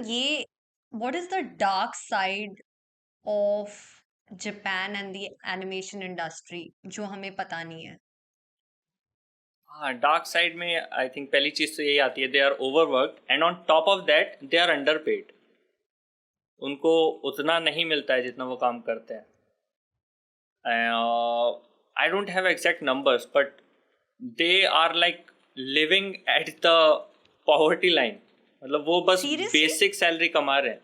ये what is the dark side of Japan and the animation industry जो हमें पता नहीं है? हाँ, डार्क साइड में आई थिंक पहली चीज तो यही आती है, they are overworked and on top of that they are underpaid. उनको उतना नहीं मिलता है जितना वो काम करते हैं। I don't have exact numbers but they are like living at the poverty line. मतलब वो बस सीरियसली? बेसिक सैलरी कमा रहे हैं।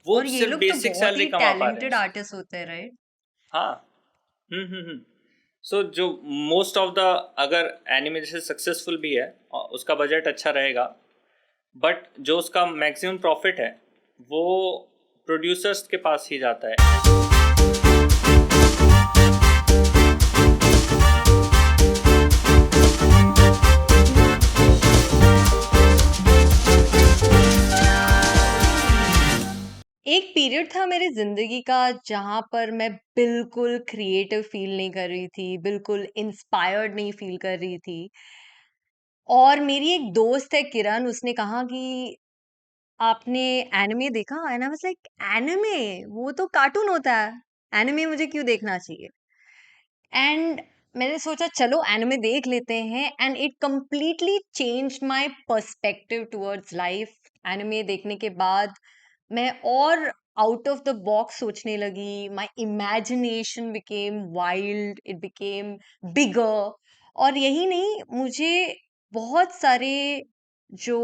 वो और ये सिर्फ लोग तो बेसिक बहुत सैलरी ही कमा पा रहे हैं। टैलेंटेड आर्टिस्ट होते हैं, राइट? हाँ। हम्म। सो जो मोस्ट ऑफ द, अगर एनिमे जैसे सक्सेसफुल भी है और उसका बजट अच्छा रहेगा, बट जो उसका मैक्सिमम प्रॉफिट है वो प्रोड्यूसर्स के पास ही जाता है। एक पीरियड था मेरी जिंदगी का जहां पर मैं बिल्कुल क्रिएटिव फील नहीं कर रही थी, बिल्कुल इंस्पायर्ड नहीं फील कर रही थी। और मेरी एक दोस्त है किरण, उसने कहा कि आपने एनिमे देखा? And I was like, anime? वो तो कार्टून होता है, एनिमे मुझे क्यों देखना चाहिए? एंड मैंने सोचा चलो एनिमे देख लेते हैं, and it completely changed my perspective towards life. Anime देखने के बाद मैं और आउट ऑफ द बॉक्स सोचने लगी, my imagination became wild, it became bigger. और यही नहीं, मुझे बहुत सारे जो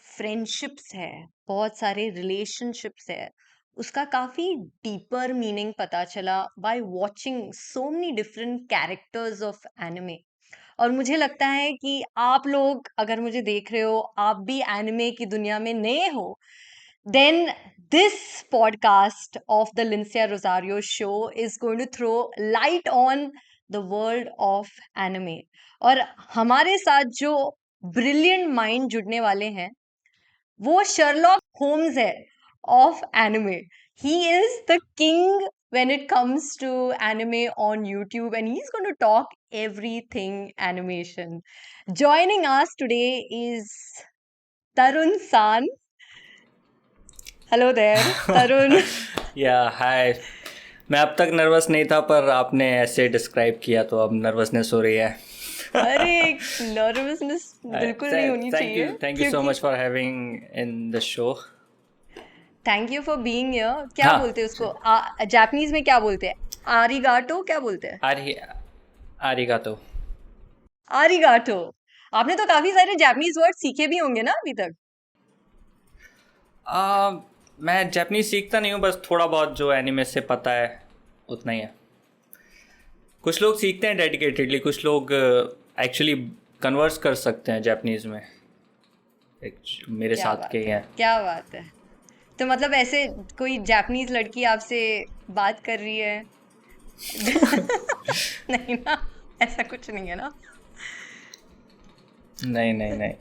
फ्रेंडशिप्स है, बहुत सारे रिलेशनशिप्स है, उसका काफी डीपर मीनिंग पता चला by watching so many different characters of anime. और मुझे लगता है कि आप लोग अगर मुझे देख रहे हो, आप भी एनिमे की दुनिया में नए हो, then this podcast of the Lincia Rosario show is going to throw light on the world of anime. और हमारे साथ जो ब्रिलियंट माइंड जुड़ने वाले हैं, वो शर्लॉक होम्स है of anime. He is the king when it comes to anime on YouTube, and he's going to talk everything animation. Joining us today is Tarun San. Hello there, Tarun. या हाय। मैं अब तक nervous नहीं था पर आपने ऐसे डिस्क्राइब किया तो अब नर्वसनेस हो रही है। अरे, नर्वसनेस बिल्कुल नहीं होनी चाहिए थैंक यू सो क्योंकि much for having in the show. Thank you for being here. क्या हाँ, बोलते हैं उसको? जापानीज में क्या बोलते हैं? आरिगाटो क्या बोलते हैं? आरी आरिगातो। आरिगाटो। आपने तो काफी सारे जापानीज वर्ड सीखे भी होंगे ना अभी तक? मैं जापानीज सीखता नहीं हूँ, बस थोड़ा बहुत जो एनिमे से पता है उतना ही है। कुछ लोग सीखते हैं डेडिकेटेडली, कुछ लोग एक्चुअली कन्वर्स कर सकते हैं जापानीज में। एक मेरे क्या साथ के बात ही है, हैं। क्या बात है! तो मतलब ऐसे कोई जापानीज लड़की आपसे बात कर रही है? नहीं ना, ऐसा कुछ नहीं है ना? नहीं नहीं नहीं।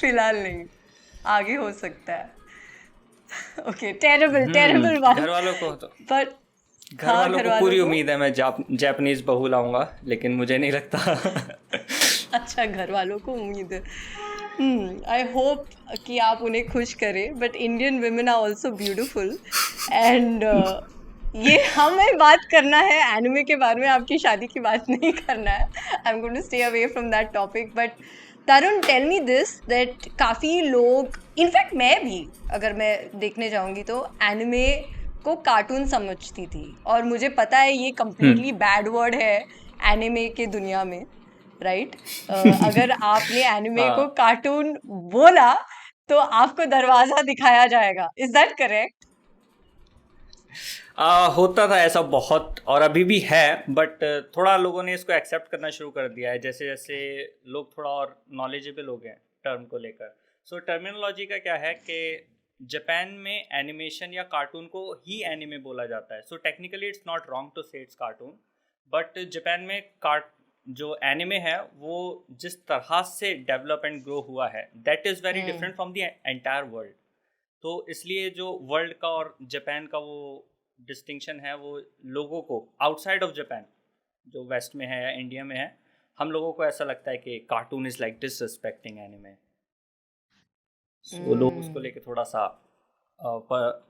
फिलहाल नहीं, आगे हो सकता है। ओके, टेरेबल टेरेबल बात। घर वालों को तो पर घर हाँ, वालों घर को वालों पूरी को। उम्मीद है मैं जापानीज बहू लाऊंगा, लेकिन मुझे नहीं लगता। अच्छा, घर वालों को उम्मीद है। आई होप कि आप उन्हें खुश करें, but Indian women are also beautiful. And ये हमें बात करना है एनिमे के बारे में, आपकी शादी की बात नहीं करना है। I am going to stay away from that topic. But Tarun, tell me this, that काफी लोग, इनफैक्ट मैं भी, अगर मैं देखने जाऊंगी तो एनिमे को कार्टून समझती थी। और मुझे पता है ये हम्म। कंप्लीटली बैड वर्ड है एनिमे के दुनिया में, राइट? अगर आपने एनिमे को हाँ। कार्टून बोला तो आपको दरवाजा दिखाया जाएगा। Is that correct? होता था ऐसा बहुत, और अभी भी है, बट थोड़ा लोगों ने इसको एक्सेप्ट करना शुरू कर दिया है जैसे जैसे लोग थोड़ा और नॉलेजेबल हो गए हैं टर्म को लेकर। सो टर्मिनोलॉजी का क्या है कि जापान में एनिमेशन या कार्टून को ही एनिमे बोला जाता है। So technically it's not wrong to say it's cartoon, but Japan में जो एनिमे है वो जिस तरह से डेवलप एंड ग्रो हुआ है, that is very hmm. Different from the entire world. तो इसलिए जो वर्ल्ड का और जापान का वो डिस्टिंक्शन है, वो लोगों को आउटसाइड ऑफ जापान, जो वेस्ट में है या इंडिया में है, हम लोगों को ऐसा लगता है कि cartoon is like disrespecting anime. वो लोग उसको हम्म। लेके थोड़ा सा पर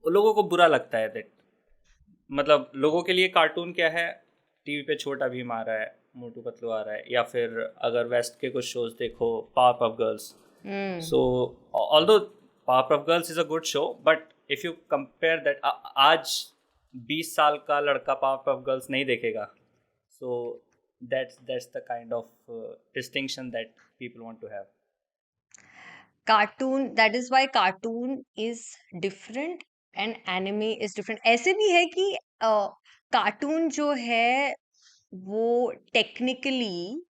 लोगों को बुरा लगता है दैट, मतलब लोगों के लिए कार्टून क्या है, टीवी पे छोटा भीम आ रहा है, मोटू पतलू आ रहा है, या फिर अगर वेस्ट के कुछ शोज देखो, power of girls. Hmm. So although power of girls is a good show, but if you compare that, आज 20 साल का लड़का पावर ऑफ गर्ल्स नहीं देखेगा. So that's the kind of distinction that people want to have. Cartoon, that is why cartoon is different and anime is different. ऐसे भी है कि कार्टून जो है वो टेक्निकली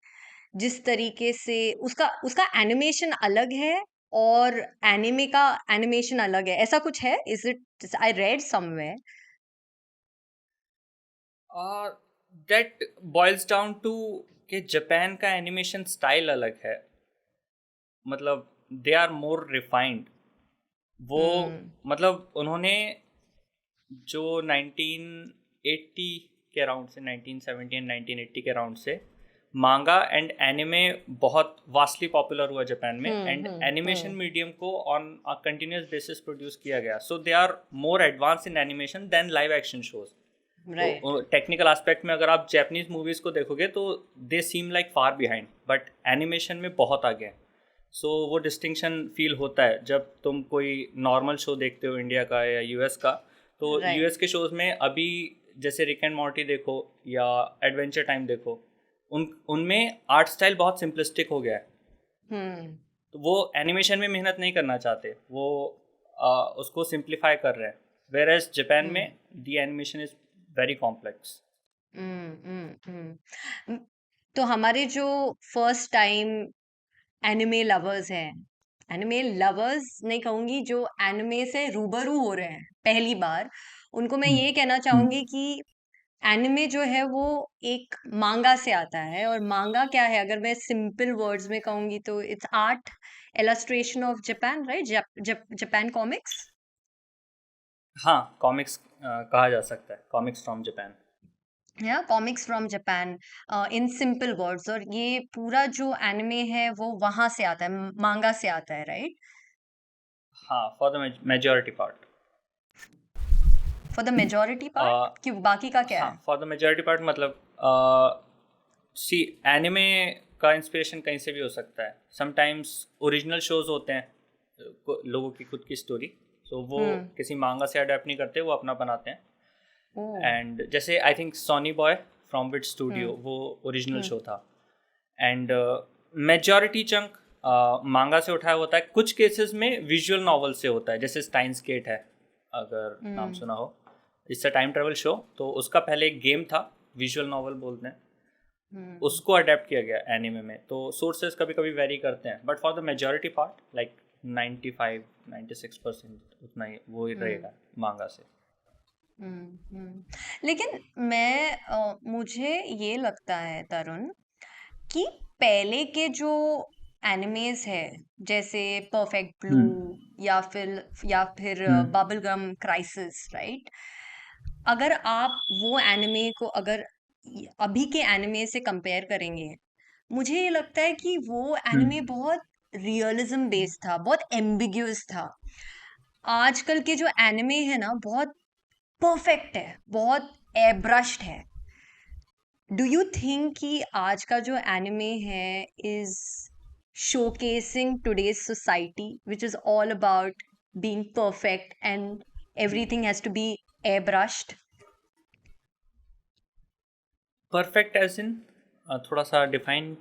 जिस तरीके से उसका उसका एनिमेशन अलग है और एनिमे का एनिमेशन अलग है, ऐसा कुछ है. Is it, I read somewhere. That boils down to कि जापान का एनिमेशन स्टाइल अलग है, मतलब दे आर मोर रिफाइंड. वो मतलब उन्होंने जो 1980 के अराउंड से, 1970 एंड 1980 के अराउंड से मांगा एंड एनिमे बहुत वास्टली पॉपुलर हुआ जापान में, एंड एनिमेशन मीडियम को on a continuous basis produce किया गया. So they are more advance in animation than live action shows. तो टेक्निकल एस्पेक्ट में अगर आप जापानीज मूवीज को देखोगे तो they seem like far behind, but animation में बहुत आगे हैं. सो वो डिस्टिंक्शन फील होता है जब तुम कोई नॉर्मल शो देखते हो इंडिया का या यूएस का. तो यूएस के शोज में अभी जैसे रिक एंड मॉर्टी देखो या एडवेंचर टाइम देखो, उनमें आर्ट स्टाइल बहुत सिंपलिस्टिक हो गया है. तो वो एनिमेशन में मेहनत नहीं करना चाहते, वो उसको सिंप्लीफाई कर रहे हैं. वेयर एज जापान में the animation is very complex. तो हमारे जो फर्स्ट टाइम एनिमे लवर्स हैं, एनिमे लवर्स नहीं कहूंगी, जो एनिमे से रूबरू हो रहे हैं पहली बार, उनको मैं ये कहना चाहूंगी कि एनिमे जो है वो एक मांगा से आता है. और मांगा क्या है, अगर मैं सिंपल वर्ड्स में कहूंगी तो it's art illustration of Japan, right? Japan comics. हाँ, कॉमिक्स कहा जा सकता है, कॉमिक्स फ्रॉम जापान. या comics from Japan in simple words. और ये पूरा जो एनिमे है वो वहां से आता है, मांगा से आता है, राइट? हाँ, for the majority part. For the majority part, क्यों, बाकी का क्या हाँ, है? फॉर द मेजॉरिटी पार्ट मतलब सी एनिमे का इंस्पिरेशन कहीं से भी हो सकता है. समटाइम्स ओरिजिनल शोज होते हैं, लोगों की खुद की स्टोरी, सो वो किसी मांगा से अडेप्ट नहीं करते, वो अपना बनाते हैं. एंड जैसे I think Sonny boy from Wit studio, वो ओरिजिनल शो था. एंड मेजॉरिटी चंक मांगा से उठाया होता है. कुछ केसेस में विजुअल नॉवल से होता है, जैसे स्टाइन्स गेट है, अगर नाम सुना हो. It's a time travel show, तो उसका पहले एक गेम था, विजुअल नॉवल बोलते हैं, उसको अडेप्ट किया गया एनिमे में. तो सोर्सेज कभी कभी वेरी करते हैं, but for the majority part like 95-96% उतना ही वो ही रहेगा मांगा से. लेकिन मुझे ये लगता है तरुण कि पहले के जो एनिमेज है, जैसे परफेक्ट ब्लू या फिर बबल गम क्राइसिस, राइट? अगर आप वो एनिमे को अगर अभी के एनिमे से कंपेयर करेंगे, मुझे ये लगता है कि वो एनिमे बहुत रियलिज्म बेस्ड था, बहुत एम्बिग्यूअस था. आजकल के जो एनिमे है ना, बहुत परफेक्ट है, बहुत एयरब्रश्ड है. डू यू थिंक कि आज का जो एनिमे है is showcasing today's society, which is all about being perfect and everything has to be airbrushed? Perfect as in थोड़ा सा डिफाइन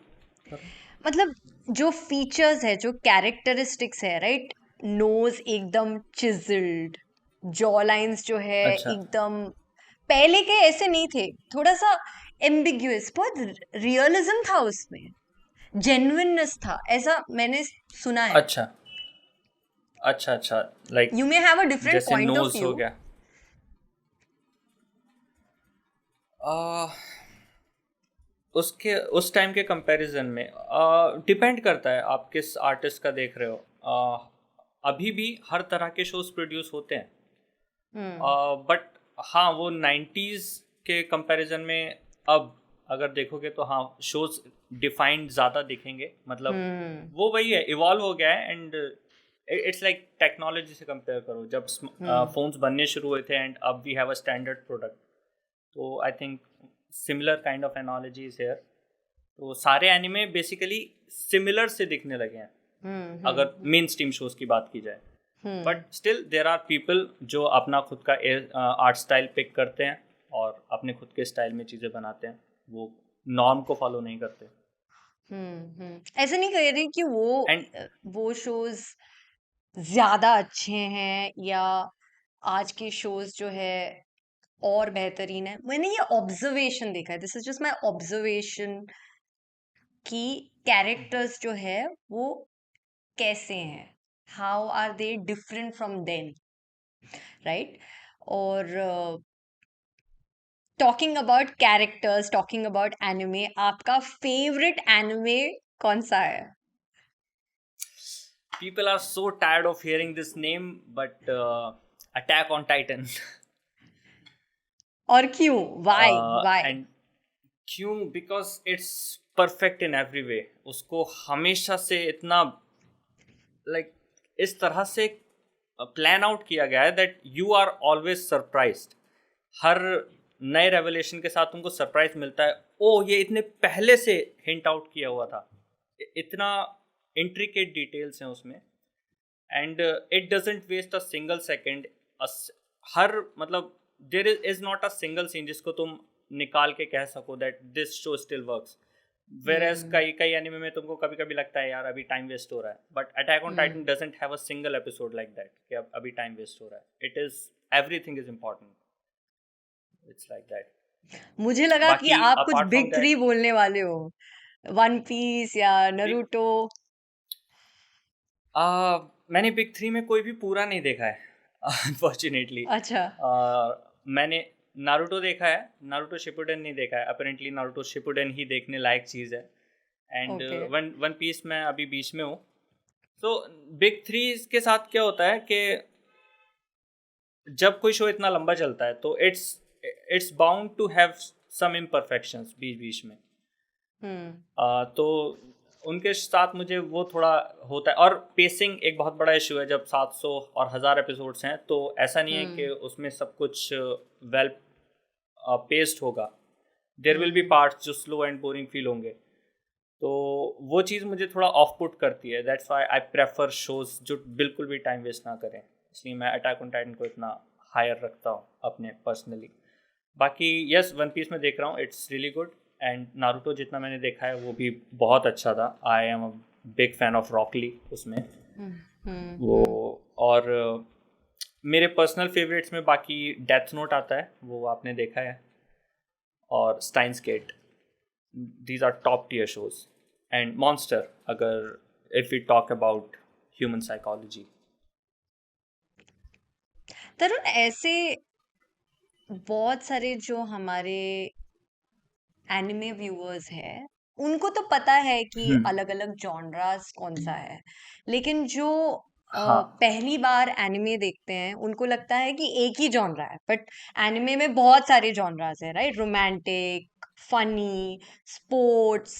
करो. मतलब जो फीचर्स है, जो कैरेक्टरिस्टिक्स है, राइट? नोज एकदम चिजल्ड, जॉ लाइंस जो है अच्छा, एकदम, पहले के ऐसे नहीं थे. थोड़ा सा एम्बिग्यूअस, बहुत रियलिज्म था उसमें, जेन्युइननेस था, ऐसा मैंने सुना है. अच्छा, अच्छा, अच्छा, like you may have a different जैसे पॉइंट ऑफ नोज व्यू. हो गया. उसके उस टाइम के कंपैरिजन में डिपेंड करता है आप किस आर्टिस्ट का देख रहे हो. अभी भी हर तरह के शोज प्रोड्यूस होते हैं, बट हाँ, वो 90s के कंपैरिजन में अब अगर देखोगे तो हाँ, शोज डिफाइंड ज़्यादा दिखेंगे. मतलब वो वही है, इवॉल्व हो गया है. एंड इट्स लाइक टेक्नोलॉजी से कंपेयर करो, जब हम्म फोन्स बनने शुरू हुए थे एंड अब we have a standard product, तो I think similar kind of analogy is here. तो सारे एनिमे बेसिकली सिमिलर से दिखने लगे हैं अगर हम्म मेन स्ट्रीम शोज की बात की जाए। Hmm but still there are people जो अपना खुद का आर्ट स्टाइल पिक करते हैं और अपने खुद के स्टाइल में चीज़ें बनाते हैं, वो नॉर्म को फॉलो नहीं करते। ऐसे नहीं कह रही कि एंड वो शोज ज्यादा अच्छे हैं या आज के शोज जो है और बेहतरीन है। मैंने ये ऑब्जर्वेशन देखा है, this is just my observation, कि कैरेक्टर्स जो है वो कैसे हैं, how are they different from them, right? और talking about characters, talking about anime, आपका फेवरेट एनिमे कौन सा है? people are so tired of hearing this name, but Attack on Titan. और क्यों? Why why? एंड क्यों? Because it's perfect in every way. उसको हमेशा से इतना लाइक इस तरह से प्लान आउट किया गया है that you are always surprised. हर नए रेवलेशन के साथ तुमको सरप्राइज मिलता है, ओ ये इतने पहले से हिंट आउट किया हुआ था। इतना इंट्रिकेट डिटेल्स हैं उसमें, and it doesn't waste a single second. हर मतलब there is not a single scene जिसको तुम निकाल के कह सको that this show still works. Whereas hmm कई कई एनिमे में तुमको कभी कभी लगता है यार अभी टाइम वेस्ट हो रहा है, but attack on Titan hmm doesn't have a single episode like that कि अब अभी टाइम वेस्ट हो रहा है। It is everything is important, it's like that. मुझे लगा कि बाकी आप कुछ apart from big three that, बोलने वाले हो, वन पीस या नरूटो। मैंने बिग थ्री में कोई भी पूरा नहीं देखा है अनफॉर्चुनेटली। अच्छा। मैंने नारुतो देखा है, नारुतो शिपुडेन नहीं देखा है। अपेरेंटली नारुतो शिपुडेन ही देखने लायक चीज़ है। And okay. One One Piece मैं अभी बीच में हूँ। तो बिग थ्री के साथ क्या होता है कि जब कोई शो इतना लंबा चलता है तो it's bound to have some imperfections बीच बीच में। हम्म तो उनके साथ मुझे वो थोड़ा होता है। और पेसिंग एक बहुत बड़ा इशू है। जब 700 और 1000 एपिसोड्स हैं तो ऐसा नहीं है कि हम्म उसमें सब कुछ वेल पेस्ड होगा। There will be hmm parts जो स्लो एंड बोरिंग फील होंगे। तो वो चीज़ मुझे थोड़ा ऑफ पुट करती है। That's why I prefer shows जो बिल्कुल भी टाइम वेस्ट ना करें। इसलिए मैं अटैक ऑन टाइटन को इतना हायर रखता हूँ अपने पर्सनली। बाकी यस, वन पीस में देख रहा हूँ, it's really good. And Naruto जितना मैंने देखा है वो भी बहुत अच्छा था। I am a big fan of Rock Lee उसमें वो। हम्म। और मेरे पर्सनल फेवरेट्स में बाकी डेथ नोट आता है, वो आपने देखा है, और Steins Gate. These are top tier shows. And Monster, अगर if we talk about human psychology. Tarun, ऐसे बहुत सारे जो हमारे एनिमे व्यूअर्स हैं, उनको तो पता है कि अलग अलग जॉनरास कौन सा है, लेकिन जो हाँ पहली बार एनिमे देखते हैं उनको लगता है कि एक ही जॉनरा है, बट एनिमे में बहुत सारे जॉनरास है, राइट? रोमांटिक, फनी, स्पोर्ट्स,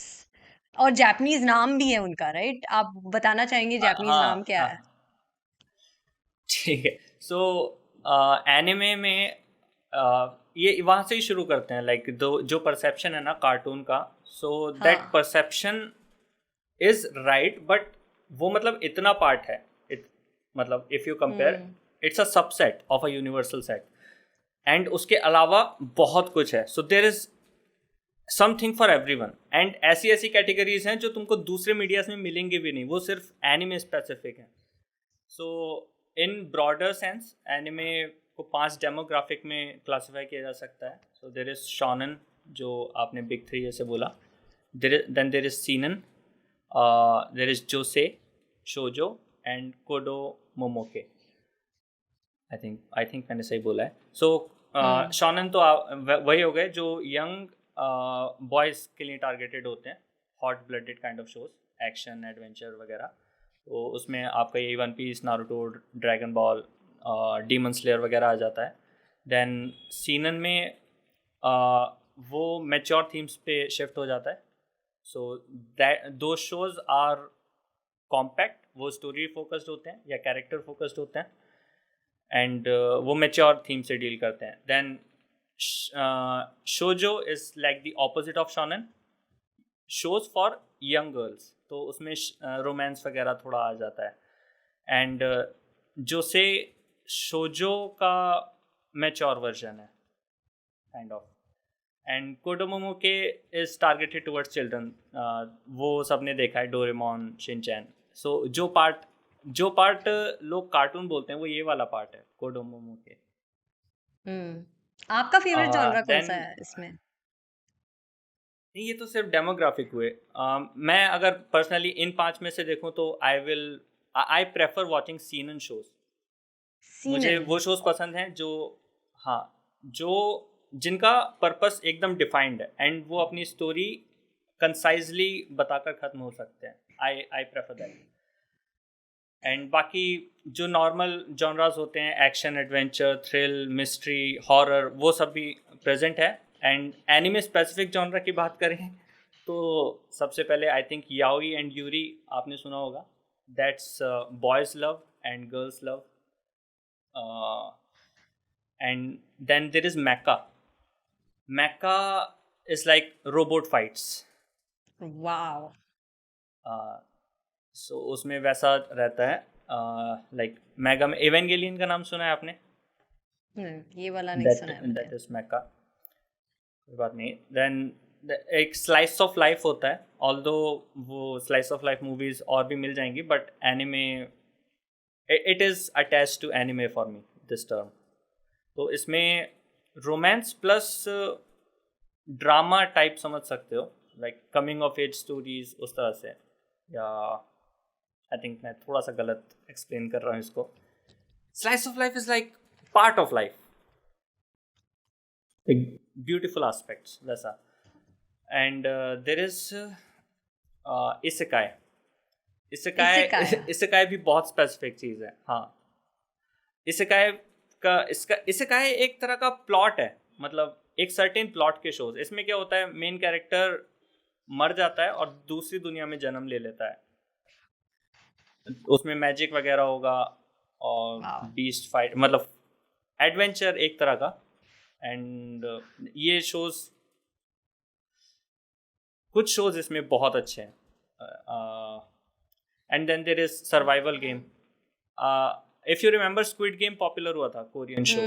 और जापानीज नाम भी है उनका, राइट? आप बताना चाहेंगे जापानीज हाँ नाम क्या हाँ। है? ठीक है। सो एनिमे में ये वहाँ से ही शुरू करते हैं। लाइक दो जो परसेप्शन है ना कार्टून का, सो दैट हाँ। परसेप्शन इज राइट, बट वो मतलब इतना पार्ट है। मतलब if you compare, hmm it's a subset of a universal set. And उसके अलावा बहुत कुछ है। So there is something for everyone. And ऐसी ऐसी कैटेगरीज हैं जो तुमको दूसरे मीडियाज में मिलेंगे भी नहीं, वो सिर्फ एनिमे स्पेसिफिक हैं। सो इन ब्रॉडर सेंस एनिमे को 5 डेमोग्राफिक में क्लासिफाई किया जा सकता है। सो देर इज शॉनन, जो आपने बिग थ्री जैसे बोला। Then there is seinen, there is josei, shojo, and kodomomuke. I think मैंने सही बोला है। सो हम्म शॉनन तो वही हो गए जो यंग बॉयज़ के लिए टारगेटेड होते हैं। Hot blooded kind of shows, action adventure वगैरह। तो उसमें आपका ये One Piece, Naruto, Dragon Ball, Demon Slayer वगैरह आ जाता है। देन सीनन में वो मैच्योर थीम्स पे शिफ्ट हो जाता है। सो दैट दो शोज आर कॉम्पैक्ट वो स्टोरी फोकस्ड होते हैं या कैरेक्टर फोकस्ड होते हैं, एंड वो मेच्योर थीम से डील करते हैं. Then shojo is like the opposite of shonen, shows for young girls, तो उसमें रोमांस वगैरह थोड़ा आ जाता है. एंड जो से शोजो का मैच्योर वर्जन है kind of. And kodomomuke is targeted towards children. वो सबने देखा है, डोरेमोन, शिनचैन. सो जो पार्ट लोग कार्टून बोलते हैं वो ये वाला पार्ट है कोडोमोमोके. आपका फेवरेट जॉनरा कौन सा देन है इसमें? ये तो सिर्फ डेमोग्राफिक हुए. मैं अगर पर्सनली इन 5 में से देखूं तो I prefer watching seinen shows. मुझे सीनन. वो शोज पसंद हैं जो, हाँ, जो जिनका पर्पस एकदम डिफाइंड है एंड वो अपनी स्टोरी कंसाइजली बताकर ख़त्म हो सकते हैं. I prefer that. एंड बाकी जो नॉर्मल जॉनरास होते हैं, action, adventure, thrill, mystery, horror, वो सब भी प्रेजेंट है. एंड एनिमे स्पेसिफिक जॉनरा की बात करें तो सबसे पहले I think yaoi and yuri आपने सुना होगा. That's boys love and girls love. And then there is mecha. Mecha is like robot fights. Wow. So उसमें वैसा रहता है. लाइक मेगा में एवेंगेलियन का नाम सुना है आपने? ये वाला नहीं सुना है मैंने. दैट इज मेका. कोई बात नहीं. देन एक स्लाइस ऑफ लाइफ होता है, ऑल्दो वो स्लाइस ऑफ लाइफ मूवीज और भी मिल जाएंगी, but anime, it is attached to anime for me this term. तो इसमें रोमांस प्लस ड्रामा टाइप समझ सकते हो, like coming of age stories उस तरह से. या आई थिंक मैं थोड़ा सा गलत एक्सप्लेन कर रहा हूँ इसको. Slice of life is like part of life, beautiful aspects वैसा. And there is isekai. Isekai भी बहुत स्पेसिफिक चीज़ है. हाँ, इसेकाई एक तरह का प्लॉट है, मतलब एक सर्टेन प्लॉट के शोज. इसमें क्या होता है, मेन कैरेक्टर मर जाता है और दूसरी दुनिया में जन्म ले लेता है. उसमें मैजिक वगैरह होगा और बीस्ट फाइट, मतलब एडवेंचर एक तरह का. एंड ये शोज, कुछ शोज इसमें बहुत अच्छे हैं. And then there is survival game. If you remember, Squid Game popular हुआ था, Korean show.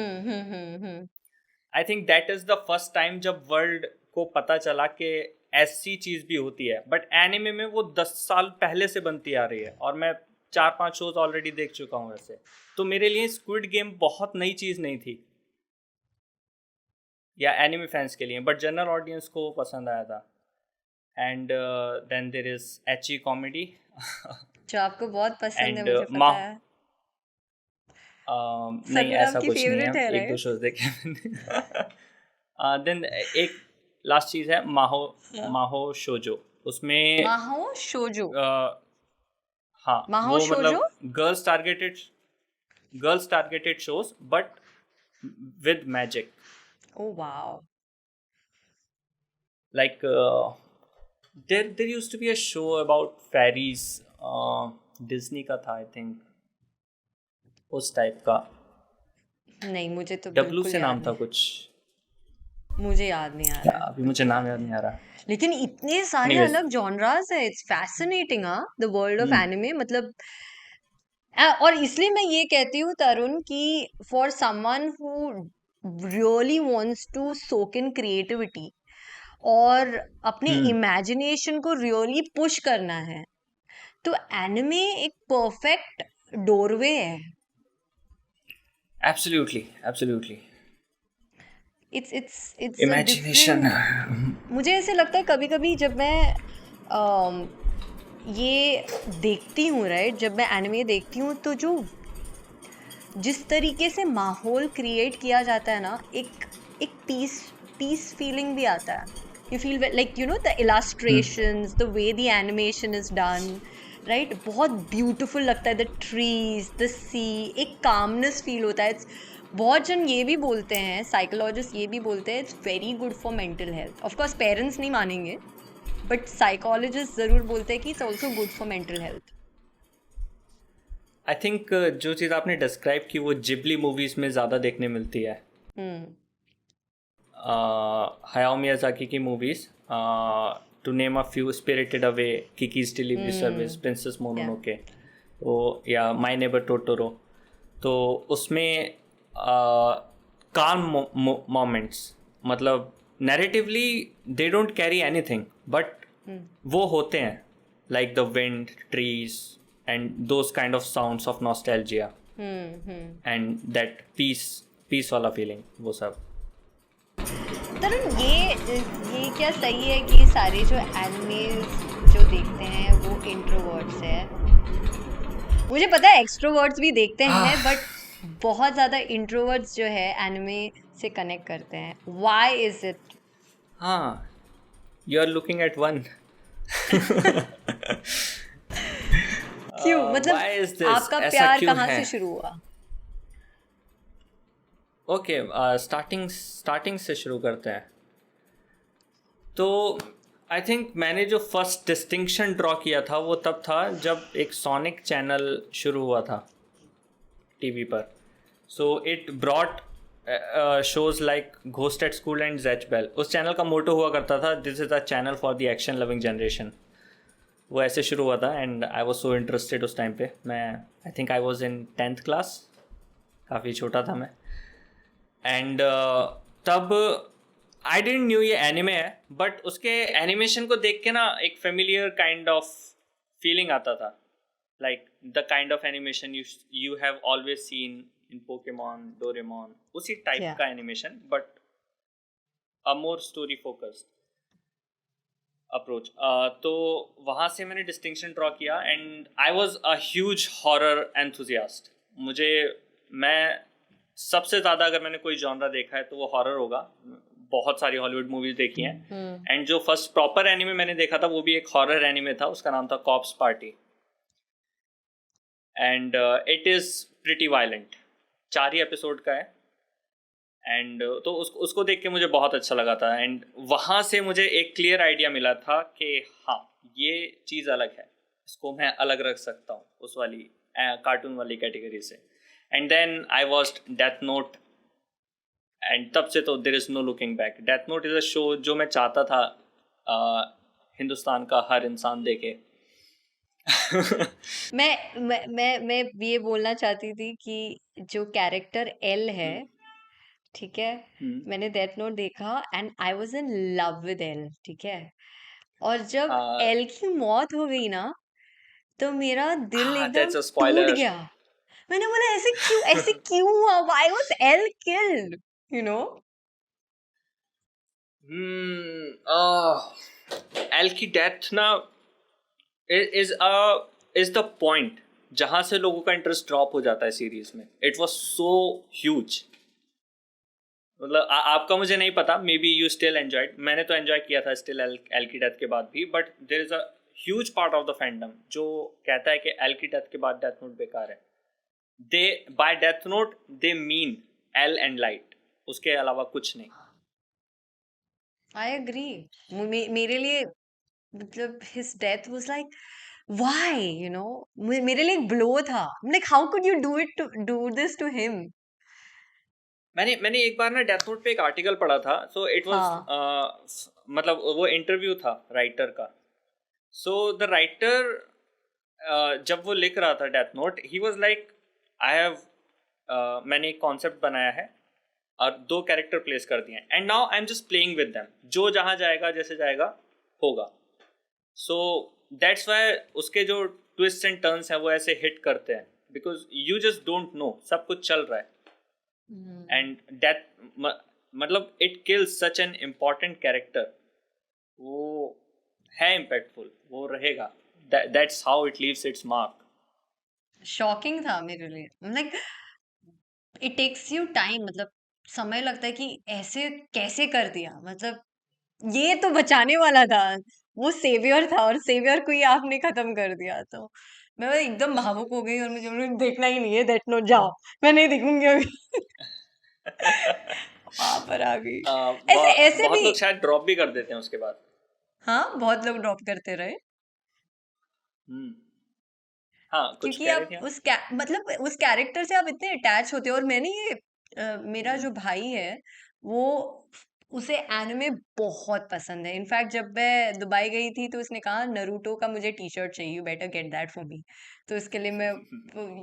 I think that is the first time जब वर्ल्ड को पता चला कि ऐसी चीज़ भी होती है. बट एनिमे में वो 10 साल पहले से बनती आ रही है और मैं 4-5 शोज ऑलरेडी देख चुका हूँ वैसे. तो मेरे लिए स्क्विड गेम बहुत नई चीज़ नहीं थी या एनिमे फैंस के लिए, बट जनरल ऑडियंस को पसंद आया था. And then there is ecchi comedy जो आपको बहुत पसंद है, एंड मुझे पता है. नहीं, ऐसा कुछ नहीं फेवरेट है, है, एक दो शोज देखे. देन एक लास्ट चीज़ है माहो शोजो. उसमें माहो शोजो. हाँ, माहो वो शोजो? मतलब girls targeted shows but with magic. Oh wow. Like there used to be a show about fairies, Disney का था आई थिंक, उस टाइप का. नहीं, मुझे तो डब्लू बिल्कुल से नाम याद था नहीं. कुछ, मुझे याद नहीं आ रहा. अभी मुझे नाम याद नहीं आ रहा. लेकिन इतने सारे Anyways. अलग जॉनरास है. It's fascinating. The world of hmm. Anime, मतलब और इसलिए मैं ये कहती हूँ तरुण कि for someone who really wants to soak in creativity और अपने इमेजिनेशन को रियली पुश करना है, तो एनिमे एक परफेक्ट डोरवे है. एब्सोल्युटली. It's imagination. मुझे ऐसे लगता है कभी कभी जब मैं ये देखती हूँ, राइट, जब मैं एनिमे देखती हूँ तो जो जिस तरीके से माहौल क्रिएट किया जाता है ना, एक पीस फीलिंग भी आता है. You feel like, you know, the illustrations, the way the animation is done, right, बहुत ब्यूटीफुल लगता है. द ट्रीज, द सी, एक कामनेस फील होता है. बहुत जन ये भी बोलते हैं, साइकोलॉजिस्ट ये भी बोलते हैं, it's very good for mental health. Of course parents नहीं मानेंगे, बट साइकोलॉजिस्ट ज़रूर बोलते हैं कि it's also good for mental health. I think जो चीज़ आपने डिस्क्राइब की वो जिबली मूवीज में ज़्यादा देखने मिलती है. हम्म. हयाओ मियाजाकी की movies, to name a few, Spirited Away, Kiki's Delivery Service, hmm. Princess या. मोनोनोके, तो या माय नेबर टोटोरो. तो उसमें काम मोमेंट्स, मतलब narratively they don't carry anything, but वो होते हैं, like the wind, trees and those kind of sounds of nostalgia and that peace वाला फीलिंग, वो सब. तरुण, ये क्या सही है कि सारे जो एनिमेज जो देखते हैं वो इंट्रोवर्ट्स है? मुझे पता है एक्सट्रोवर्ट्स भी देखते हैं, बट बहुत ज्यादा इंट्रोवर्ट्स जो है एनिमे से कनेक्ट करते हैं. Why is it? हाँ, you are looking at one. क्यों? मतलब Why is this? आपका ऐसा प्यार क्यों कहाँ है? से शुरू हुआ? ओके, स्टार्टिंग से शुरू करते हैं. तो आई थिंक मैंने जो फर्स्ट डिस्टिंक्शन ड्रॉ किया था वो तब था जब एक सोनिक चैनल शुरू हुआ था टीवी पर. So it brought shows like ghost at school and Zatch Bell. उस चैनल का मोटो हुआ करता था, this is a channel for the action loving generation. वो ऐसे शुरू हुआ था and I was so interested. उस टाइम पे मैं, I think I was in 10th class, काफ़ी छोटा था मैं. एंड तब आई डेंट न्यू ये एनिमे है, बट उसके एनिमेशन को देख के ना एक फेमिलियर काइंड ऑफ फीलिंग आता था, like the kind of animation you have always seen in Pokemon, Doraemon, उसी टाइप Yeah. का animation, but a more story focused approach. तो वहाँ से मैंने डिस्टिंक्शन ड्रॉ किया and I was a huge horror enthusiast. मैं सबसे ज़्यादा अगर मैंने कोई जॉनरा देखा है तो वो हॉरर होगा. बहुत सारी हॉलीवुड मूवीज देखी हैं एंड जो फर्स्ट प्रॉपर एनिमे मैंने देखा था वो भी एक हॉरर एनिमे था. उसका नाम था Corpse Party and it is pretty violent. 4 ही एपिसोड का है एंड तो उसको देख के मुझे बहुत अच्छा लगा था. एंड वहाँ से मुझे एक क्लियर आइडिया मिला था कि हाँ, ये चीज़ अलग है, इसको मैं अलग रख सकता हूँ उस वाली कार्टून वाली कैटेगरी से. And then I watched Death Note and तब से तो there is no looking back. Death Note is a show जो मैं चाहता था हिंदुस्तान का हर इंसान देखे. मैं ये बोलना चाहती थी कि जो कैरेक्टर एल है, ठीक है, मैंने डेथ नोट देखा and I was in love with L, ठीक है. और जब एल की मौत हो गई ना, तो मेरा दिल एकदम दैट्स अ टूट स्पॉइलर. गया. मैंने बोला ऐसे क्यों हुआ? Why was L killed, you know? L की डेथ ना इज द पॉइंट जहां से लोगों का इंटरेस्ट ड्रॉप हो जाता है सीरीज में. It was so huge. मतलब आपका मुझे नहीं पता, may be you still enjoyed. मैंने तो एंजॉय किया था स्टिल एल की डेथ के बाद भी, but there is a huge part of the fandom जो कहता है कि एल की डेथ के बाद डेथ नोट बेकार है. They by Death Note they mean L and Light, उसके अलावा कुछ नहीं. I agree. मेरे लिए मतलब his death was like why, you know, मेरे लिए एक ब्लो था. Like how could you do this to him? मैंने एक बार ना डेथ नोट पे एक आर्टिकल पढ़ा था. सो इट वाज मतलब वो इंटरव्यू था राइटर का. सो द राइटर जब वो लिख रहा था death note, he was like I have मैंने एक कॉन्सेप्ट बनाया है और 2 कैरेक्टर प्लेस कर दिए हैं and now I am just playing with them. जो जहाँ जाएगा जैसे जाएगा होगा. सो दैट्स वाई उसके जो ट्विस्ट एंड टर्न्स हैं वो ऐसे हिट करते हैं, because you just don't know, सब कुछ चल रहा है एंड डेथ मतलब it kills such an important character. वो है इम्पैक्टफुल, वो रहेगा. That's how it leaves its mark. Shocking था मेरे लिए. Like it takes you time, मतलब समय लगता है कि ऐसे कैसे कर दिया. मतलब ये तो बचाने वाला था, वो सेवियर था और सेवियर को ही आपने खत्म कर दिया. तो मैं एकदम भावुक हो गई और मुझे बोला, देखना ही नहीं है डेथ नोट, जाओ, मैं नहीं देखूंगी अभी. वहां पर आ गई. ऐसे ऐसे बहुत भी. लोग शायद ड्रॉप भी कर देते हैं उसके बाद. हाँ, बहुत लोग ड्रॉप करते रहे. हाँ, कुछ क्योंकि कह रहे आप थे आप? मतलब उस कैरेक्टर से आप इतने अटैच होते हो। और मैंने ये मेरा हम्म। जो भाई है वो उसे एनिमे बहुत पसंद है। इनफैक्ट जब मैं दुबई गई थी तो उसने कहा नरूटो का मुझे टी शर्ट चाहिए, you better get that for me. तो इसके लिए मैं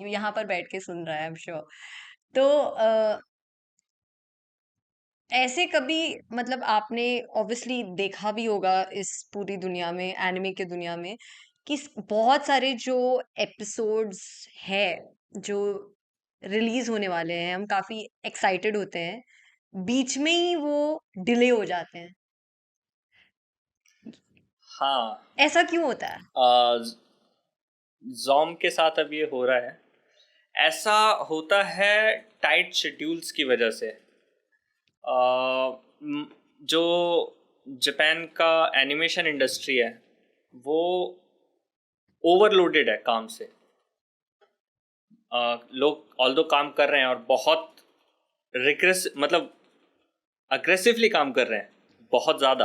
यहाँ पर बैठ के सुन रहा है, आई एम श्योर। तो ऐसे कभी मतलब आपने ऑब्वियसली देखा भी होगा इस पूरी दुनिया में, एनिमे के दुनिया में, कि बहुत सारे जो एपिसोड्स है जो रिलीज होने वाले हैं, हम काफी एक्साइटेड होते हैं, बीच में ही वो डिले हो जाते हैं। हाँ। ऐसा क्यों होता है? जॉम के साथ अब ये हो रहा है। ऐसा होता है टाइट शेड्यूल्स की वजह से। जो जापान का एनिमेशन इंडस्ट्री है वो ओवरलोडेड है काम से। लोग ऑल्दो काम कर रहे हैं और बहुत रिग्रेस मतलब अग्रेसिवली काम कर रहे हैं, बहुत ज़्यादा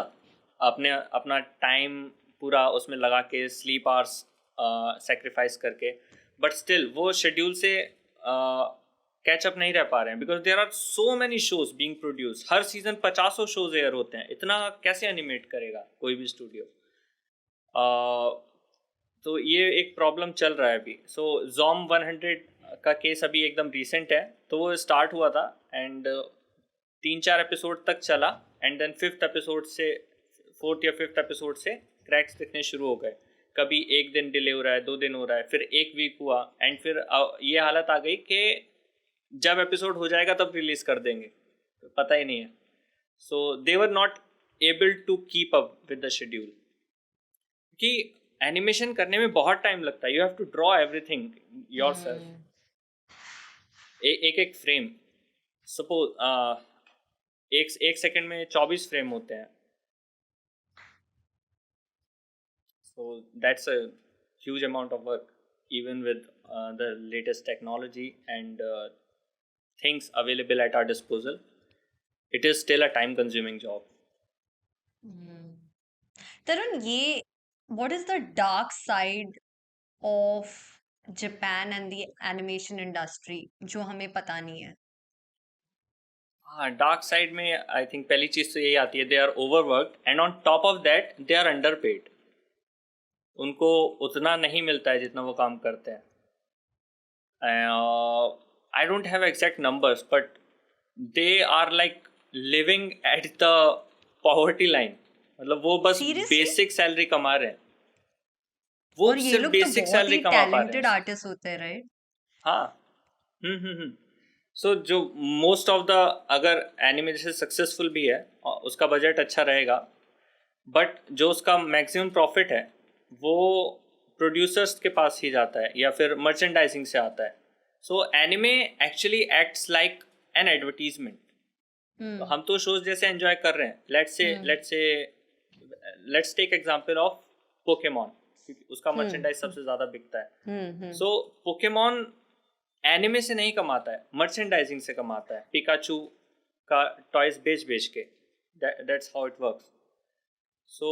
अपने अपना टाइम पूरा उसमें लगा के, स्लीप आवर्स सेक्रीफाइस करके, बट स्टिल वो शेड्यूल से कैच अप नहीं रह पा रहे हैं because there are so many shows being produce. हर सीजन 50 शोज एयर होते हैं, इतना कैसे एनिमेट करेगा कोई भी स्टूडियो। तो ये एक प्रॉब्लम चल रहा है अभी। सो जॉम 100 का केस अभी एकदम रिसेंट है, तो वो स्टार्ट हुआ था एंड 3-4 एपिसोड तक चला एंड देन फिफ्थ एपिसोड से, फोर्थ या फिफ्थ एपिसोड से क्रैक्स दिखने शुरू हो गए। कभी एक दिन डिले हो रहा है, 2 दिन हो रहा है, फिर एक वीक हुआ एंड फिर ये हालत आ गई कि जब एपिसोड हो जाएगा तब रिलीज कर देंगे, पता ही नहीं है। So they were not able to keep up with the schedule कि एनिमेशन करने में बहुत टाइम लगता है। You have to draw everything yourself, hmm. एक एक फ्रेम। सपोज एक एक सेकंड में 24 फ्रेम होते हैं। So that's a huge amount of work, even with the latest technology and things available at our disposal. It is still a time-consuming job. हम्म। तरुण, ये what is the dark side of Japan and the animation industry जो हमें पता नहीं है? हाँ, dark side में I think पहली चीज़ तो यही आती है, they are overworked and on top of that they are underpaid. उनको उतना नहीं मिलता है जितना वो काम करते हैं। I don't have exact numbers but they are like living at the poverty line. मतलब वो बस सीरियसली? बेसिक सैलरी कमा रहे हैं, वो और ये सिर्फ लोग तो बेसिक बहुत सैलरी ही कमा पा रहे हैं। टैलेंटेड आर्टिस्ट होते हैं, राइट? हाँ। हम्म। सो जो मोस्ट ऑफ द, अगर एनिमे जैसे सक्सेसफुल भी है और उसका बजट अच्छा रहेगा, बट जो उसका मैक्सिमम प्रॉफिट है वो प्रोड्यूसर्स के पास ही जाता है या फिर मर्चेंडाइजिंग से आता है। So anime actually acts like an advertisement. तो हम्म। हम तो शोज जैसे एंजॉय कर रहे हैं, hmm. Let's take example of Pokemon, क्योंकि उसका मर्चेंडाइज हम्म। सबसे ज़्यादा बिकता है। हम्म। सो पोकेमॉन एनिमे से नहीं कमाता है, मर्चेंडाइजिंग से कमाता है, पिकाचू का टॉयज बेच बेच के। That's how it works. So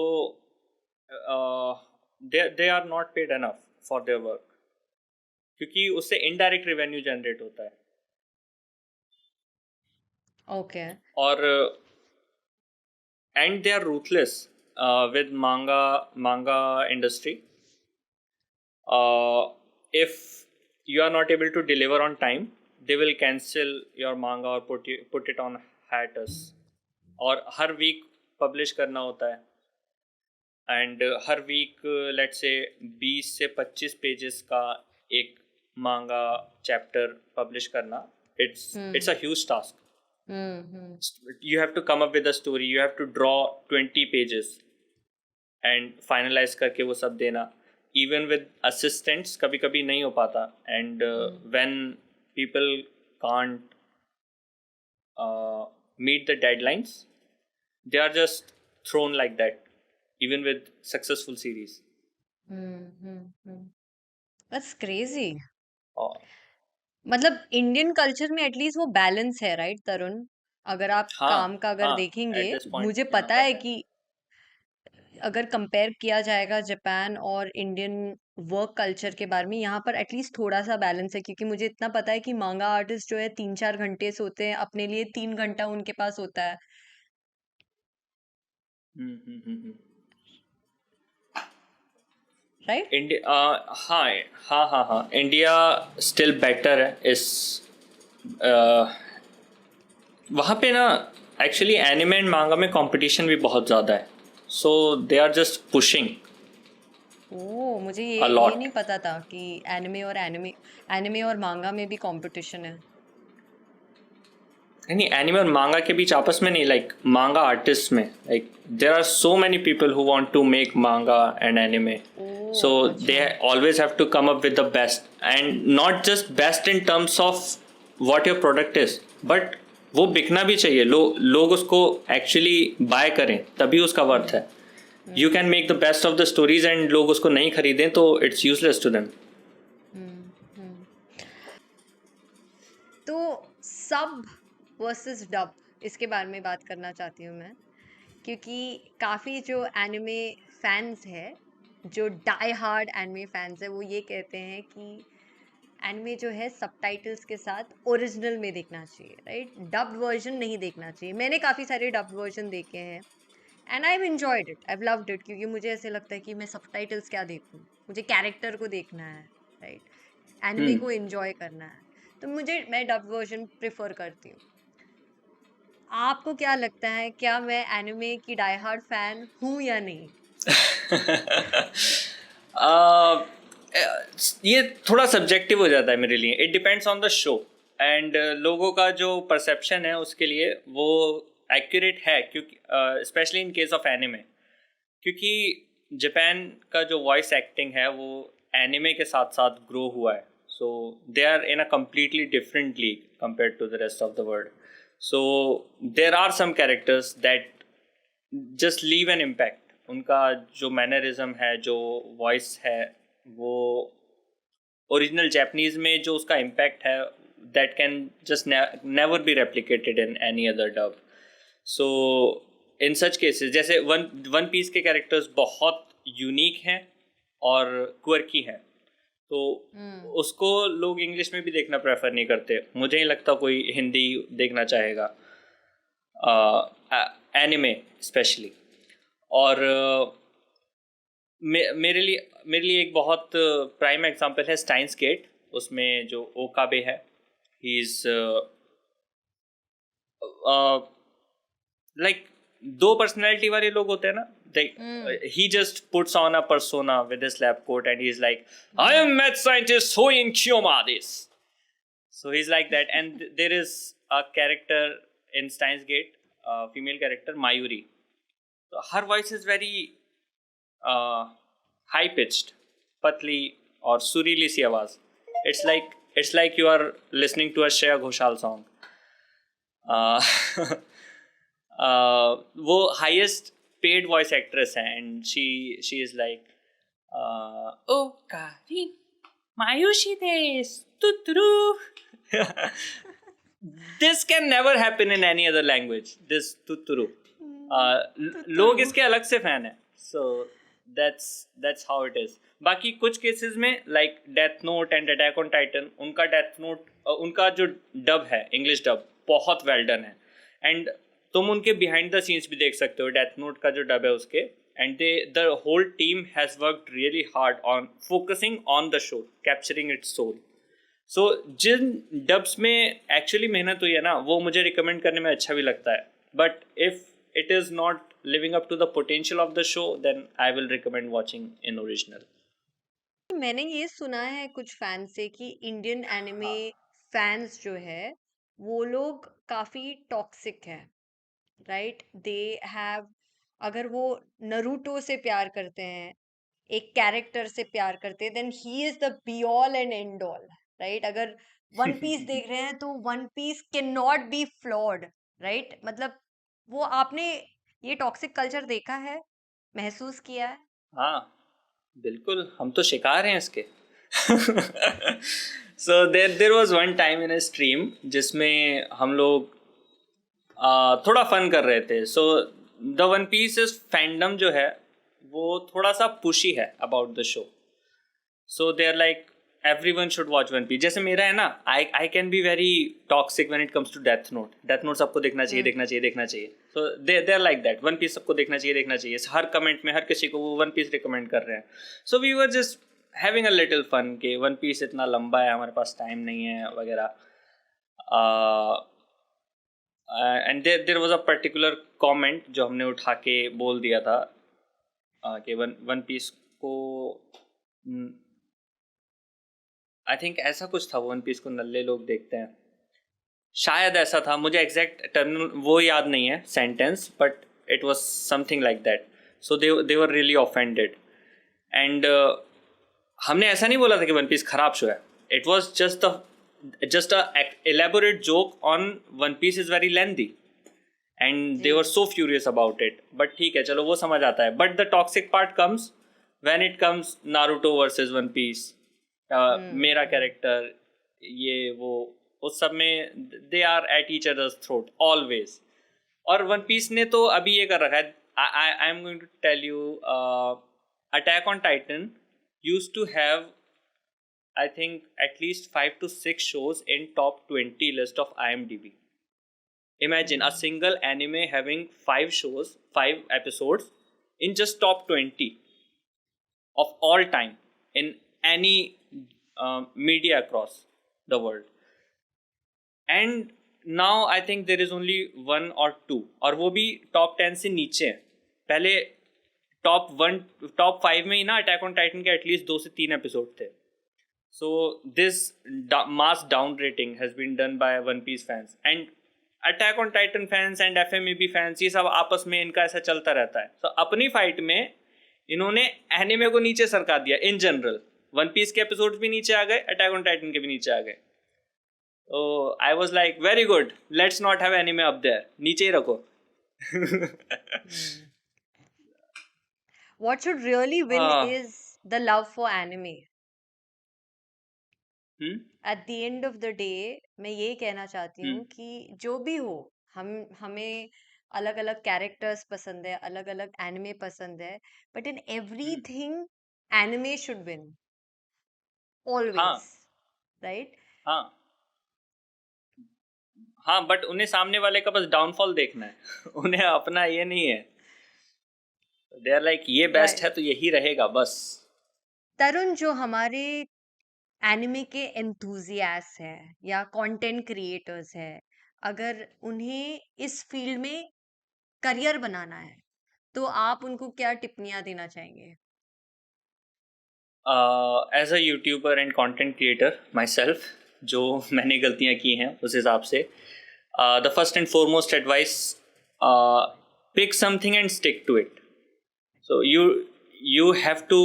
they are not paid enough for their work, क्योंकि उससे इनडायरेक्ट रेवेन्यू जनरेट होता है। ओके। और and they are ruthless with manga industry. If you are not able to deliver on time, they will cancel your manga or put it on hiatus। और हर week publish करना होता है and her week let's say 20 से 25 pages का एक मांगा chapter publish करना, it's hmm. a huge task। Hmm. You have to come up with a story, you have to draw 20 pages and finalise करके वो सब देना। इवन विद असिस्टेंट्स कभी कभी नहीं हो पाता and when people can't meet the deadlines, they are just thrown like that, even with successful series. Hmm. That's crazy. हाँ। मतलब इंडियन कल्चर में एटलीस्ट वो बैलेंस है, राइट तरुण? अगर आप काम का अगर हाँ, देखेंगे, एट दिस पॉइंट मुझे यहाँ पता पर है है। कि अगर कंपेयर किया जाएगा जापान और इंडियन वर्क कल्चर के बारे में यहाँ पर एटलीस्ट थोड़ा सा बैलेंस है, क्योंकि मुझे इतना पता है कि मांगा आर्टिस्ट जो है 3-4 घंटे सोते हैं, अपने लिए 3 घंटा उनके पास होता है, हम्म। राइट? इंडिया, हाँ हाँ, इंडिया स्टिल बेटर है इस वहाँ पे ना। एक्चुअली एनिमे एंड मांगा में कंपटीशन भी बहुत ज़्यादा है, so they are just pushing ओ, मुझे अ ये लॉट। नहीं पता था कि एनिमे और मांगा में भी कंपटीशन है। नहीं, एनिमे और मांगा के बीच आपस में नहीं, लाइक मांगा आर्टिस्ट में, like there are so many people who want to make manga and anime, oh, so they अच्छा। always have to come up with the best, and not just best in terms of what your product is, but वो बिकना भी चाहिए, लोग उसको actually bye करें, तभी उसका worth है। You can make the best of the stories and लोग उसको नहीं खरीदें तो इट्स यूजलेस टू देम। हम्म हम्म। तो सब वर्सेस डब, इसके बारे में बात करना चाहती हूँ मैं, क्योंकि काफ़ी जो एनिमे फैंस है, जो डाई हार्ड एनिमे फैंस है, वो ये कहते हैं कि एनिमे जो है सबटाइटल्स के साथ ओरिजिनल में देखना चाहिए, राइट? डब्ड वर्जन नहीं देखना चाहिए। मैंने काफ़ी सारे डब्ड वर्जन देखे हैं and I have enjoyed it, I have loved it, क्योंकि मुझे ऐसे लगता है कि मैं सबटाइटल्स क्या देखूं, मुझे कैरेक्टर को देखना है, राइट? एनिमे हम्म। को एंजॉय करना है, तो मैं डब्ड वर्जन प्रेफर करती हूँ। आपको क्या लगता है, क्या मैं एनिमे की डाई हार्ड फैन हूँ या नहीं? Uh, ये थोड़ा सब्जेक्टिव हो जाता है मेरे लिए, it depends on the show, and लोगों का जो परसेप्शन है उसके लिए वो एक्यूरेट है, क्योंकि specially in case of anime, क्योंकि जापान का जो वॉइस एक्टिंग है वो एनिमे के साथ साथ ग्रो हुआ है, so they are in a completely different league compare to the rest of the world. So there are some characters that just leave an impact, उनका जो मैनरिज्म है, जो वॉइस है, वो ओरिजिनल जापानीज में जो उसका इम्पैक्ट है, that can just never be replicated in any other dub. So in such cases, जैसे वन पीस के कैरेक्टर्स बहुत यूनिक हैं और क्वर्की हैं, तो हम्म उसको लोग इंग्लिश में भी देखना प्रेफर नहीं करते, मुझे नहीं लगता कोई हिंदी देखना चाहेगा एनिमे स्पेशली। और मेरे लिए एक बहुत प्राइम एग्जांपल है स्टाइन्स गेट, उसमें जो ओकाबे है, ही इज लाइक दो पर्सनैलिटी वाले लोग होते हैं ना, हम्म he just puts on a persona with his lab coat and he's like, I hmm am math scientist Hoyin Kiyomades. So he's like that, and there is a character in Steins Gate, female character Mayuri. So her voice is very high pitched, patli और सुरीली सी आवाज। It's like you are listening to a Shreya Ghoshal song. Uh, वो highest paid voice actress है, and she is like, oh Karin Mayushii देस तुतरू। This can never happen in any other language, this तुतरू। लोग तुतुरु। इसके अलग से फैन है, so that's how it is. बाकी कुछ केसेस में like Death Note and Attack on Titan, उनका डेथ नोट, उनका जो डब है इंग्लिश डब बहुत वेल डन है, एंड तुम उनके बिहाइंड द सीन्स भी देख सकते हो, डेथ नोट का जो डब है उसके, and the whole team has worked really hard on focusing on the show, capturing its soul. So जिन डब्स में एक्चुअली मेहनत हुई है ना, वो मुझे रिकमेंड करने में अच्छा भी लगता है, but if it is not living up to the potential of the show, then I will recommend watching in original. मैंने ये सुना है कुछ फैन से कि इंडियन एनिमे फैंस जो है, वो लोग काफी टॉक्सिक है, राइट? दे हैव, अगर वो नरूटो से प्यार करते हैं, एक कैरेक्टर से प्यार करते हैं, then he is the be all and end all, right? अगर वन पीस देख रहे हैं तो One Piece can not be flawed, right? मतलब वो आपने ये टॉक्सिक कल्चर देखा है, महसूस किया है? हाँ बिल्कुल, हम तो शिकार हैं इसके। So there was one time in a stream जिसमें हम लोग थोड़ा फन कर रहे थे। So the One Piece fandom जो है वो थोड़ा सा पुशी है about the show, so they are like everyone should watch One Piece. जैसे मेरा है ना, I can be very toxic when it comes to Death Note. Death Note सबको देखना चाहिए, देखना चाहिए, देखना चाहिए. So they are like that. One Piece सबको देखना चाहिए, देखना चाहिए. हर कमेंट में हर किसी को वो वन पीस रिकमेंड कर रहे हैं. So we were just having a little fun कि वन पीस इतना लंबा है, हमारे पास टाइम नहीं है वगैरह. And there was a particular comment जो हमने उठा के बोल दिया था कि वन पीस को, आई थिंक ऐसा कुछ था, वन पीस को नल्ले लोग देखते हैं, शायद ऐसा था. मुझे एग्जैक्ट टर्मिनल वो याद नहीं है sentence, but it was something like that. So they were really offended. And हमने ऐसा नहीं बोला था कि वन पीस खराब शो है. It was just a elaborate joke on One Piece is very lengthy and they were so furious about it. But ठीक है, चलो वो समझ आता है. But the toxic part comes when it comes Naruto versus One Piece. मेरा character, ये वो, उस सब में they are at each others throat always. और वन पीस ने तो अभी ये कर रखा है. I am going to tell you, attack on Titan used to have I think at least 5 to 6 shows in top 20 list of IMDb. Imagine a single anime having 5 shows, 5 episodes in just top 20 of all time in any media across the world. And now I think there is only 1 or 2, और वो भी top 10 से नीचे हैं. पहले top 5 में ही ना attack on Titan के एटलीस्ट 2 से 3 एपिसोड थे. So this mass down rating has been done by One Piece fans and Attack on Titan fans and FMAB fans. ये सब आपस में इनका ऐसा चलता रहता है. So अपनी फाइट में इन्होंने एनिमे को नीचे सरका दिया. इन जनरल वन पीस के एपिसोड्स भी नीचे आ गए, अटैक ऑन टाइटन के भी नीचे आ गए. तो I was like very good, let's not have anime up there, नीचे ही रखो. What should really win is the love for anime. At the end of the day, मैं ये कहना चाहती हूँ कि जो भी हो, हमें अलग अलग कैरेक्टर्स पसंद है, अलग अलग एनिमे पसंद है, but in everything anime should win always, right? हाँ हाँ, बट उन्हें सामने वाले का बस डाउनफॉल देखना है. उन्हें अपना ये नहीं है. दे आर लाइक ये बेस्ट है तो यही रहेगा बस. तरुण, जो हमारे एनिमे के एंथुजियास्ट हैं या कंटेंट क्रिएटर्स हैं, अगर उन्हें इस फील्ड में करियर बनाना है, तो आप उनको क्या टिप्पणियां देना चाहेंगे? As a YouTuber and content creator myself, जो मैंने गलतियाँ की हैं उस हिसाब से, the first and foremost advice, pick something and stick to it. So you have to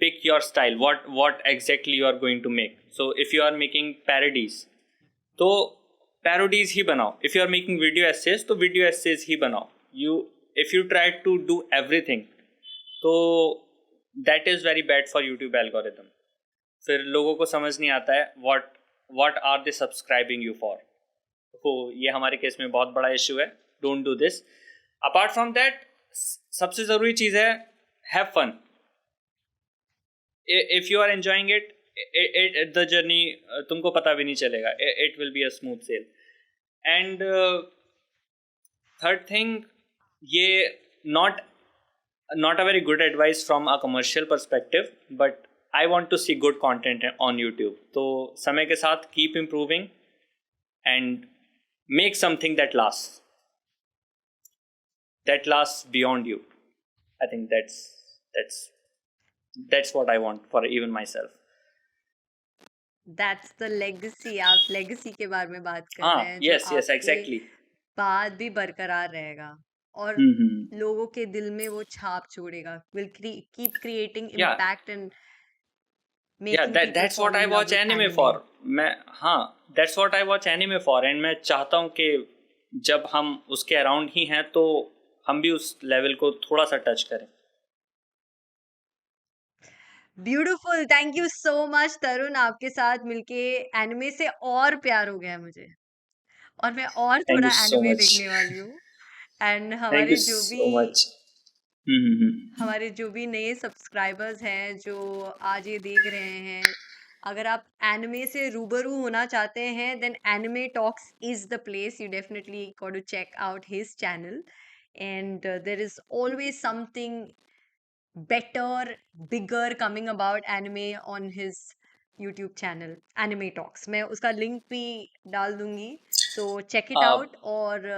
pick your style, what exactly you are going to make. So if you are making parodies, तो parodies ही बनाओ. if you are making video essays, तो video essays ही बनाओ. if you try to do everything, तो that is very bad for YouTube algorithm. फिर लोगों को समझ नहीं आता है what are they subscribing you for. तो ये हमारे केस में बहुत बड़ा इशू है. Don't do this. Apart from that, सबसे ज़रूरी चीज़ है have fun. If you are enjoying it, the journey तुमको पता भी नहीं चलेगा. It will be a smooth sail. And third thing, ये not a very good advice from a commercial perspective, but I want to see good content on YouTube. तो समय के साथ keep improving and make something that lasts beyond you. I think that's what I want for even myself. That's the legacy. आप legacy के बारे में बात कर रहे हैं, yes, जो आपके exactly. बाद भी बरकरार रहेगा और लोगों के दिल में वो छाप छोड़ेगा. Will keep creating impact and making people that's fall what I in love watch with anime for. That's what I watch anime for. And मैं चाहता हूँ कि जब हम उसके अराउंड ही हैं तो हम भी उस लेवल को थोड़ा सा टच करें. Beautiful. Thank you so much Tarun. आपके साथ मिलके एनिमे से और प्यार हो गया मुझे, और मैं और Thank थोड़ा you so एनिमे much. देखने वाली हूँ. एंड Thank हमारे you जो so भी much. हमारे जो भी नए सब्सक्राइबर्स हैं जो आज ये देख रहे हैं, अगर आप एनिमे से रूबरू होना चाहते हैं then anime talks is the place. You definitely got to check out his channel and there is always something better, bigger coming about anime on his YouTube channel, Anime Talks. मैं उसका link भी डाल दूंगी. So check it uh, out. और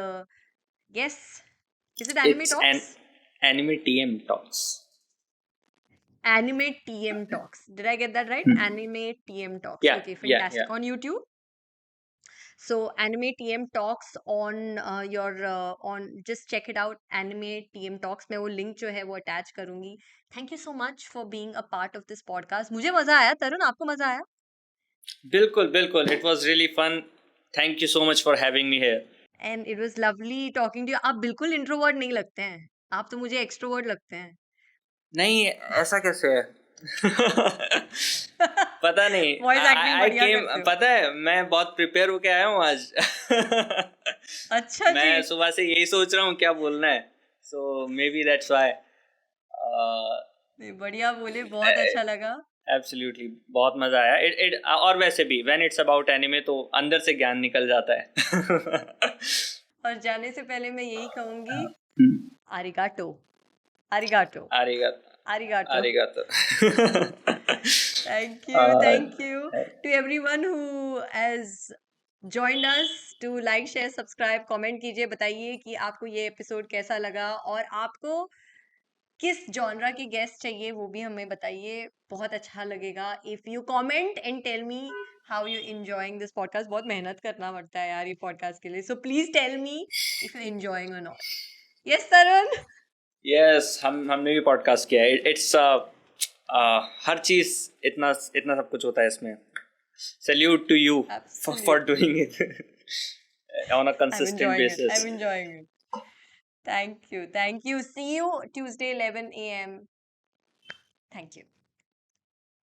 yes, is it Anime it's an Talks? anime TM talks. Anime TM Talks. Did I get that right? Hmm. Anime TM Talks. Yeah, Okay, yeah, fantastic. yeah. On YouTube. So Anime TM Talks on your on just check it out. Anime TM Talks. मैं वो link जो है वो attach करूंगी. Thank you so much for being a part of this podcast. मुझे मजा आया. तरुण, आपको मजा आया? बिल्कुल बिल्कुल, it was really fun. Thank you so much for having me here. And it was lovely talking to you. आप बिल्कुल इंट्रोवर्ट नहीं लगते हैं. आप तो मुझे एक्सट्रोवर्ट लगते हैं. नहीं, ऐसा कैसे है? पता नहीं. वॉइस एक्टिंग आई बढ़िया केम, करते हो. पता है मैं बहुत प्रिपेयर होके आया हूँ आज. अच्छा जी. मैं सुबह से यही सोच रहा हूँ क्या बोलना है. सो मे बी दैट्स व्हाई. नहीं, बढ़िया बोले. बहुत अच्छा लगा. एब्सोल्युटली, बहुत मजा आया. इट और वैसे भी व्हेन इट्स अबाउट एनिमे तो अंदर से ज्ञान निकल जाता है. और जाने से पहले मैं यही कहूंगी, आरिगाटो. आरिगाटो. आरिगातो. Arigato. आरिगातो. Thank you to everyone who has joined us. To like, share, subscribe, comment कीजिए. बताइए कि आपको ये एपिसोड कैसा लगा और आपको किस जॉनरा की गेस्ट चाहिए वो भी हमें बताइए. बहुत अच्छा लगेगा if you comment and tell me how you enjoying this podcast. बहुत मेहनत करना पड़ता है यार ये पॉडकास्ट के लिए. So please tell me if you enjoying और नॉट. यस तरुण. यस, हमने भी पॉडकास्ट किया है. इट्स हर चीज इतना इतना सब कुछ होता है इसमें. Salute to you for doing it on a consistent basis. I'm enjoying it. Thank you. See you Tuesday 11 a.m. Thank you.